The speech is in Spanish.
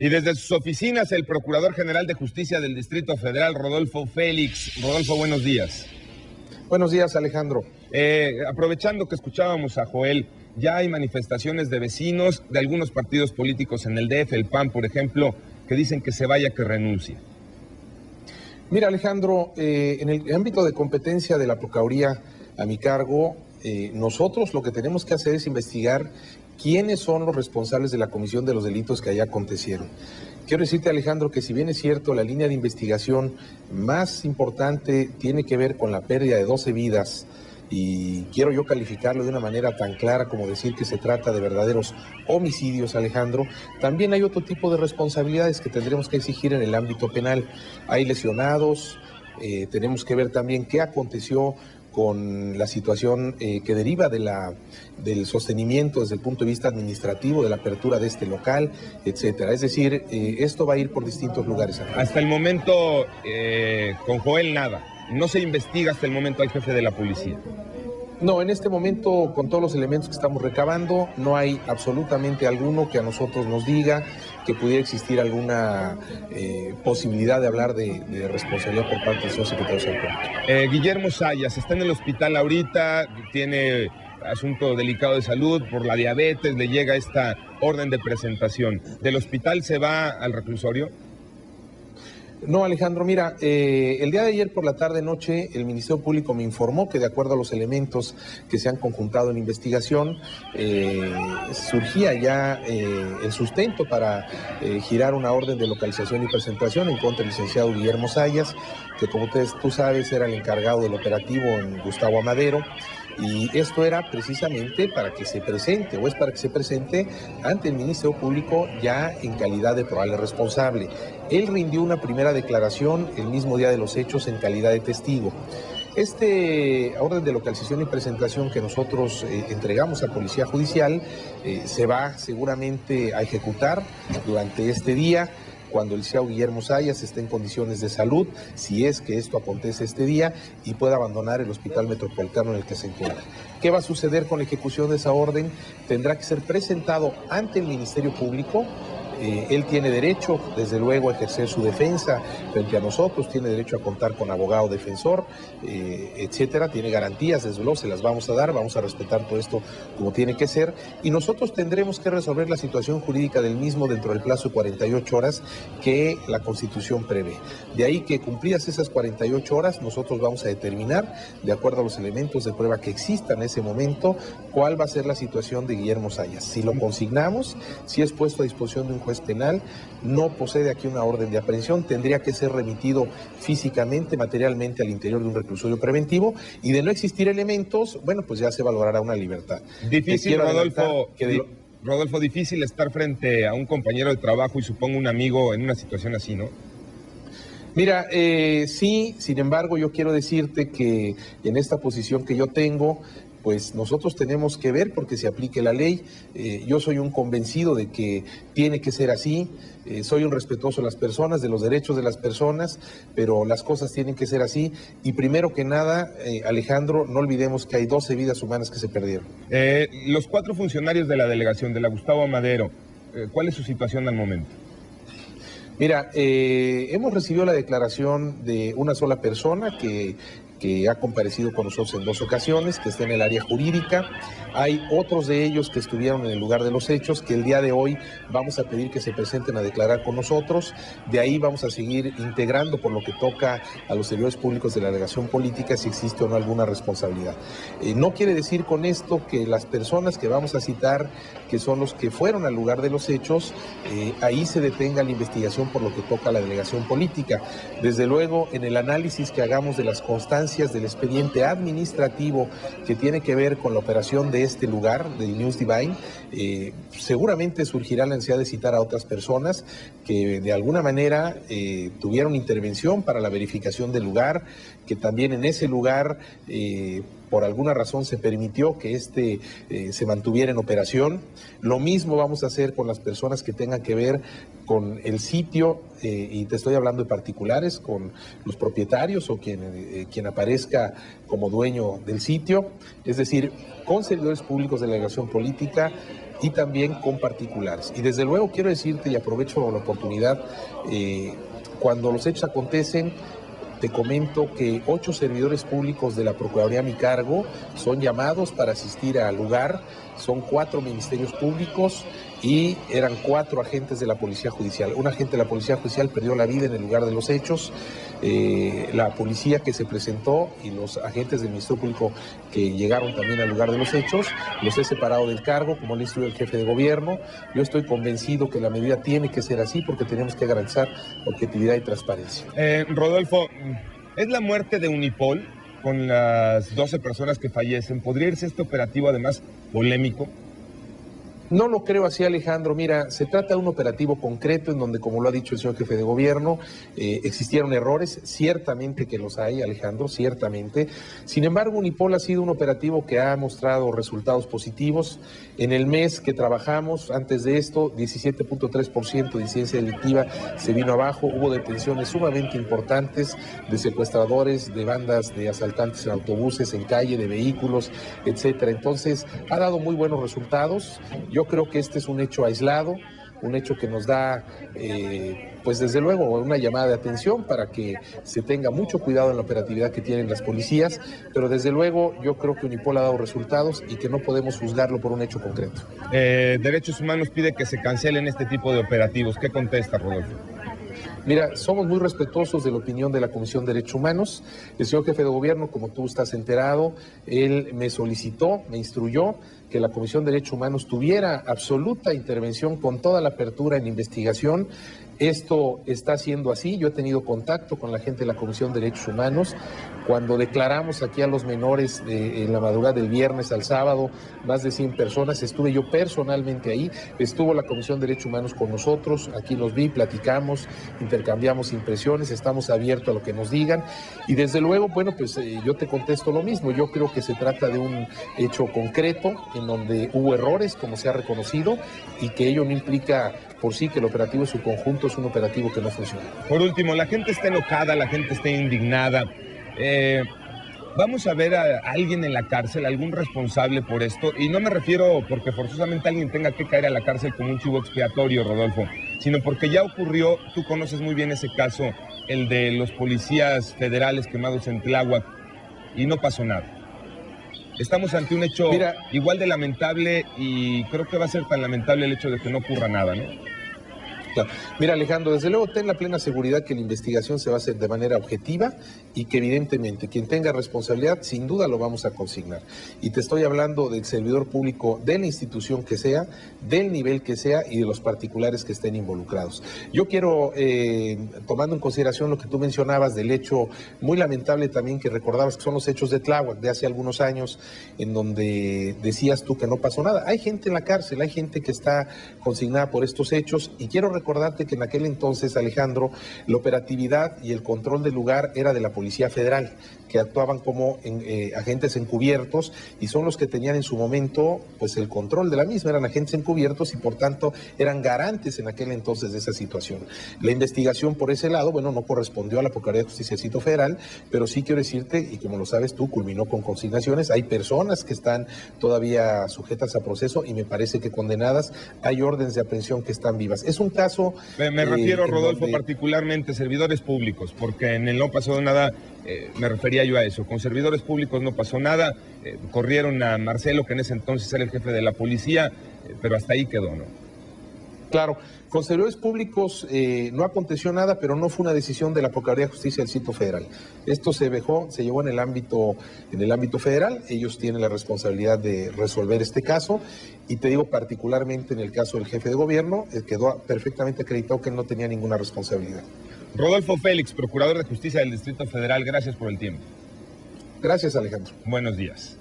Y desde sus oficinas, el Procurador General de Justicia del Distrito Federal, Rodolfo Félix. Rodolfo, buenos días. Buenos días, Alejandro. Aprovechando que escuchábamos a Joel, ya hay manifestaciones de vecinos de algunos partidos políticos en el DF, el PAN, por ejemplo, que dicen que se vaya, que renuncie. Mira, Alejandro, en el ámbito de competencia de la Procuraduría a mi cargo, nosotros lo que tenemos que hacer es investigar quiénes son los responsables de la comisión de los delitos que allá acontecieron. Quiero decirte, Alejandro, que si bien es cierto, la línea de investigación más importante tiene que ver con la pérdida de 12 vidas, y quiero yo calificarlo de una manera tan clara como decir que se trata de verdaderos homicidios, Alejandro, también hay otro tipo de responsabilidades que tendremos que exigir en el ámbito penal. Hay lesionados, tenemos que ver también qué aconteció con la situación que deriva del sostenimiento desde el punto de vista administrativo, de la apertura de este local, etcétera. Es decir, esto va a ir por distintos lugares. Hasta el momento, con Joel nada. No se investiga hasta el momento al jefe de la policía. No, en este momento, con todos los elementos que estamos recabando, no hay absolutamente alguno que a nosotros nos diga que pudiera existir alguna posibilidad de hablar de responsabilidad por parte del señor secretario de Salud. Guillermo Zayas está en el hospital ahorita, tiene asunto delicado de salud por la diabetes, le llega esta orden de presentación. ¿Del hospital se va al reclusorio? No, Alejandro, mira, el día de ayer por la tarde-noche el Ministerio Público me informó que de acuerdo a los elementos que se han conjuntado en investigación, surgía ya el sustento para girar una orden de localización y presentación en contra del licenciado Guillermo Zayas, que como tú sabes era el encargado del operativo en Gustavo Amadero. Y esto era precisamente para que se presente, o es para que se presente ante el Ministerio Público ya en calidad de probable responsable. Él rindió una primera declaración el mismo día de los hechos en calidad de testigo. Este orden de localización y presentación que nosotros entregamos a Policía Judicial se va seguramente a ejecutar durante este día, cuando el licenciado Guillermo Zayas esté en condiciones de salud, si es que esto acontece este día, y pueda abandonar el hospital metropolitano en el que se encuentra. ¿Qué va a suceder con la ejecución de esa orden? Tendrá que ser presentado ante el Ministerio Público. Él tiene derecho, desde luego, a ejercer su defensa frente a nosotros, tiene derecho a contar con abogado defensor, etcétera, tiene garantías, desde luego se las vamos a dar, vamos a respetar todo esto como tiene que ser, y nosotros tendremos que resolver la situación jurídica del mismo dentro del plazo de 48 horas que la Constitución prevé. De ahí que cumplidas esas 48 horas, nosotros vamos a determinar, de acuerdo a los elementos de prueba que existan en ese momento, cuál va a ser la situación de Guillermo Zayas. Si lo consignamos, si es puesto a disposición de un juez penal, no procede aquí una orden de aprehensión, tendría que ser remitido físicamente, materialmente al interior de un reclusorio preventivo, y de no existir elementos, bueno, pues ya se valorará una libertad. Difícil, Rodolfo, difícil estar frente a un compañero de trabajo y supongo un amigo en una situación así, ¿no? Mira, sí, sin embargo, yo quiero decirte que en esta posición que yo tengo, pues nosotros tenemos que ver porque se aplique la ley. Yo soy un convencido de que tiene que ser así. Soy un respetuoso de las personas, de los derechos de las personas, pero las cosas tienen que ser así. Y primero que nada, Alejandro, no olvidemos que hay 12 vidas humanas que se perdieron. Los 4 funcionarios de la delegación de la Gustavo Amadero, ¿cuál es su situación al momento? Mira, hemos recibido la declaración de una sola persona que ha comparecido con nosotros en 2 ocasiones, que está en el área jurídica. Hay otros de ellos que estuvieron en el lugar de los hechos, que el día de hoy vamos a pedir que se presenten a declarar con nosotros. De ahí vamos a seguir integrando por lo que toca a los servidores públicos de la delegación política si existe o no alguna responsabilidad. No quiere decir con esto que las personas que vamos a citar, que son los que fueron al lugar de los hechos, ahí se detenga la investigación por lo que toca a la delegación política. Desde luego, en el análisis que hagamos de las constancias del expediente administrativo que tiene que ver con la operación de este lugar, del News Divine, seguramente surgirá la necesidad de citar a otras personas que de alguna manera tuvieron intervención para la verificación del lugar, que también en ese lugar por alguna razón se permitió que se mantuviera en operación. Lo mismo vamos a hacer con las personas que tengan que ver con el sitio, y te estoy hablando de particulares, con los propietarios o quien aparezca como dueño del sitio, es decir, con servidores públicos de la delegación política. y también con particulares. Y desde luego quiero decirte, y aprovecho la oportunidad, cuando los hechos acontecen, te comento que 8 servidores públicos de la Procuraduría a mi cargo son llamados para asistir al lugar, son 4 ministerios públicos y eran 4 agentes de la Policía Judicial. Un agente de la Policía Judicial perdió la vida en el lugar de los hechos. La policía que se presentó y los agentes del Ministerio Público que llegaron también al lugar de los hechos, los he separado del cargo, como le instruyó el jefe de gobierno. Yo estoy convencido que la medida tiene que ser así porque tenemos que garantizar objetividad y transparencia. Rodolfo, ¿es la muerte de Unipol con las 12 personas que fallecen? ¿Podría irse este operativo además polémico? No lo creo así, Alejandro. Mira, se trata de un operativo concreto en donde, como lo ha dicho el señor jefe de gobierno, existieron errores, ciertamente que los hay, Alejandro, ciertamente. Sin embargo, Unipol ha sido un operativo que ha mostrado resultados positivos. En el mes que trabajamos, antes de esto, 17.3% de incidencia delictiva se vino abajo, hubo detenciones sumamente importantes de secuestradores, de bandas de asaltantes en autobuses, en calle, de vehículos, etcétera. Entonces, ha dado muy buenos resultados. Yo creo que este es un hecho aislado, un hecho que nos da, pues desde luego, una llamada de atención para que se tenga mucho cuidado en la operatividad que tienen las policías, pero desde luego yo creo que Unipol ha dado resultados y que no podemos juzgarlo por un hecho concreto. Derechos Humanos pide que se cancelen este tipo de operativos. ¿Qué contesta, Rodolfo? Mira, somos muy respetuosos de la opinión de la Comisión de Derechos Humanos. El señor jefe de gobierno, como tú estás enterado, él me solicitó, me instruyó que la Comisión de Derechos Humanos tuviera absoluta intervención con toda la apertura en investigación. Esto está siendo así. Yo he tenido contacto con la gente de la Comisión de Derechos Humanos. Cuando declaramos aquí a los menores en la madrugada del viernes al sábado, más de 100 personas, estuve yo personalmente ahí, estuvo la Comisión de Derechos Humanos con nosotros, aquí los vi, platicamos, intercambiamos impresiones, estamos abiertos a lo que nos digan y desde luego, bueno, pues yo te contesto lo mismo. Yo creo que se trata de un hecho concreto en donde hubo errores, como se ha reconocido, y que ello no implica por sí que el operativo en su conjunto es un operativo que no funciona. Por último, la gente está enojada, la gente está indignada. Vamos a ver a alguien en la cárcel, algún responsable por esto, y no me refiero porque forzosamente alguien tenga que caer a la cárcel como un chivo expiatorio, Rodolfo, sino porque ya ocurrió, tú conoces muy bien ese caso, el de los policías federales quemados en Tláhuac, y no pasó nada. Estamos ante un hecho igual de lamentable y creo que va a ser tan lamentable el hecho de que no ocurra nada, ¿no? Mira, Alejandro, desde luego ten la plena seguridad que la investigación se va a hacer de manera objetiva y que evidentemente quien tenga responsabilidad sin duda lo vamos a consignar. Y te estoy hablando del servidor público de la institución que sea, del nivel que sea y de los particulares que estén involucrados. Yo quiero, tomando en consideración lo que tú mencionabas del hecho muy lamentable también que recordabas que son los hechos de Tláhuac de hace algunos años en donde decías tú que no pasó nada. Hay gente en la cárcel, hay gente que está consignada por estos hechos y quiero recordarte que en aquel entonces, Alejandro, la operatividad y el control del lugar era de la Policía Federal, que actuaban como agentes encubiertos y son los que tenían en su momento pues el control de la misma, eran agentes encubiertos y por tanto eran garantes en aquel entonces de esa situación. La investigación por ese lado, bueno, no correspondió a la Procuraduría de Justicia del Distrito Federal, pero sí quiero decirte, y como lo sabes tú, culminó con consignaciones, hay personas que están todavía sujetas a proceso y me parece que condenadas, hay órdenes de aprehensión que están vivas. Es un caso... Me refiero, Rodolfo, particularmente servidores públicos, porque en el no pasó nada, me refería yo a eso. Con servidores públicos no pasó nada, corrieron a Marcelo, que en ese entonces era el jefe de la policía, pero hasta ahí quedó, ¿no? Claro, con servidores públicos no aconteció nada, pero no fue una decisión de la Procuraduría de Justicia del Distrito Federal. Esto se llevó en el ámbito federal, ellos tienen la responsabilidad de resolver este caso, y te digo particularmente en el caso del jefe de gobierno, quedó perfectamente acreditado que él no tenía ninguna responsabilidad. Rodolfo Félix, Procurador de Justicia del Distrito Federal, gracias por el tiempo. Gracias, Alejandro. Buenos días.